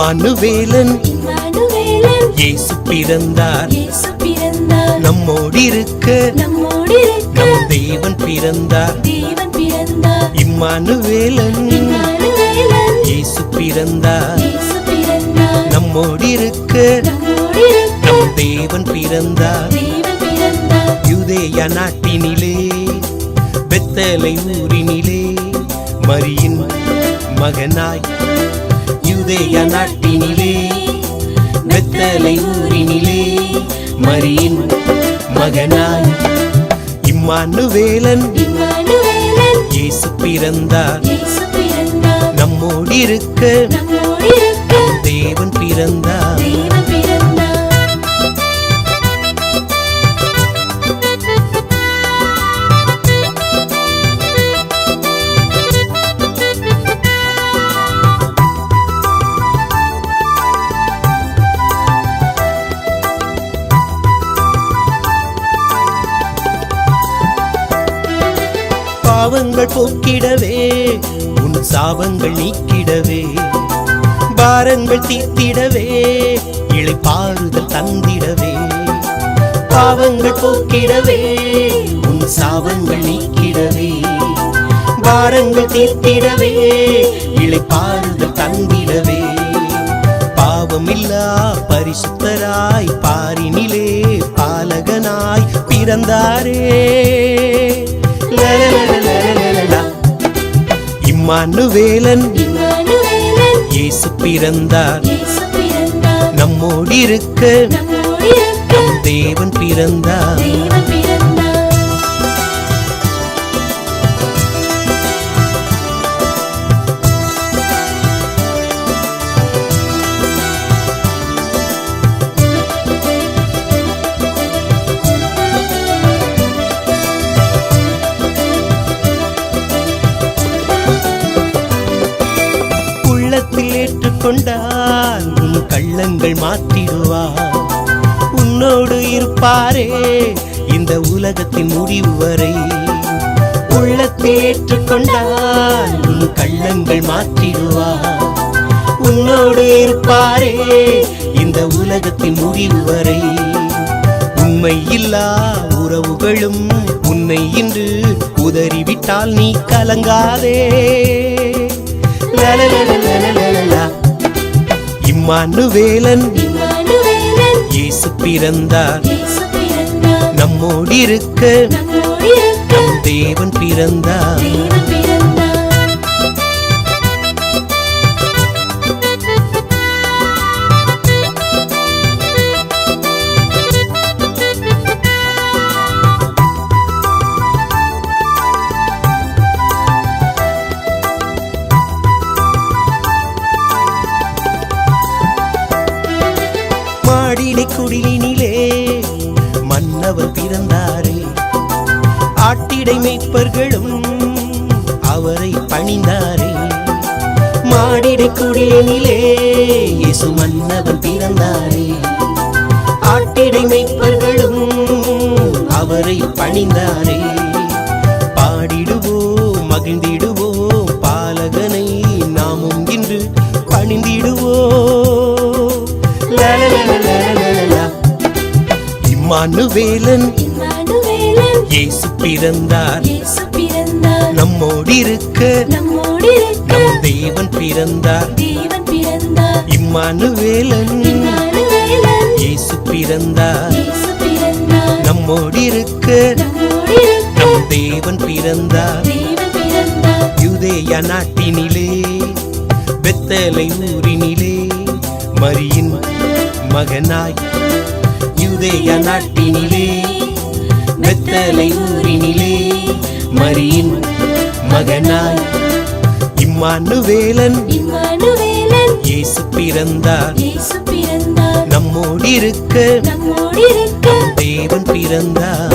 இம்மானுவேலன் இயேசு பிறந்தார் நம்மோடு இருக்க நம் தேவன் பிறந்தார் இம்மானுவேலன் இயேசு பிறந்தார் நம்மோடு இருக்க நம் தேவன் பிறந்தார் யூதேயா நாட்டினிலே பெத்தேலை ஊரினிலே மரியின் மகனாய் யூதேயா நாட்டினிலே பெத்தேலை ஊரினிலே மரியின் மகனாய் இம்மானுவேலன் இயேசு பிறந்தார் நம்மோடு இருக்க தேவன் பிறந்தார் பாவங்கள் போக்கிடவே உன் சாபங்கள் நீக்கிடவே பாரங்கள் தீர்த்திடவே இளைப்பாறுதல் தந்திடவே பாவங்கள் போக்கிடவே உன் சாபங்கள் நீக்கிடவே பாரங்கள் தீர்த்திடவே இளைப்பாறுதல் தந்திடவே பாவமில்லா பரிசுத்தராய் பாரினிலே பாலகனாய் பிறந்தாரே இம்மானுவேலன் இயேசு பிறந்தார் நம்மோடு இருக்க நம் தேவன் பிறந்தார் ஏற்றுக்கொண்டால் உன் கள்ளங்கள் மாற்றிடுவார் உன்னோடு இருப்பாரே இந்த உலகத்தின் முடிவு வரை உள்ளத்தில் ஏற்றுக்கொண்டால் உன் கள்ளங்கள் மாற்றிடுவார் உன்னோடு இருப்பாரே இந்த உலகத்தின் முடிவு வரை உண்மை இல்லா உறவுகளும் உன்னை இன்று உதறிவிட்டால் நீ கலங்காதே இம்மானுவேலன் இயேசு பிறந்தார் நம்மோடு இருக்க நம் தேவன் பிறந்தார் குடியினிலே மன்னவர் பிறந்தாரே ஆட்டிடை மேய்ப்பர்களும் அவரை பணிந்தாரே மாடிடை குடியினிலே இயேசு மன்னவர் பிறந்தாரே ஆட்டிடை மேய்ப்பர்களும் அவரை பணிந்தாரே பாடிடுவோம் மகிழ்ந்திடுவோம் பாலகனை நாமும் இன்று பணிந்திடுவோம் இம்மானுவேலன் இயேசு பிறந்தார் நம்மோடு இருக்க நம் தேவன் பிறந்தார் இம்மானுவேலன் இயேசு பிறந்தார் நம்மோடு இருக்க நம் தேவன் பிறந்தார் யூதேயா நாட்டினிலே பெத்தேலை ஊரினிலே மரியின் மகனாய் யூதேயா நாட்டினிலே பெத்தேலை ஊரினிலே மரியின் மகனாய் இம்மானுவேலன் இயேசு பிறந்தார் நம்மோடு இருக்க தேவன் பிறந்தார்.